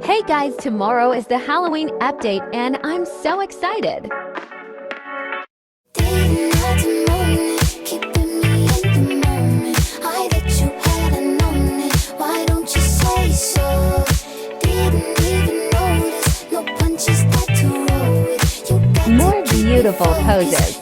Hey guys, tomorrow is the Halloween update and I'm so excited. More beautiful poses.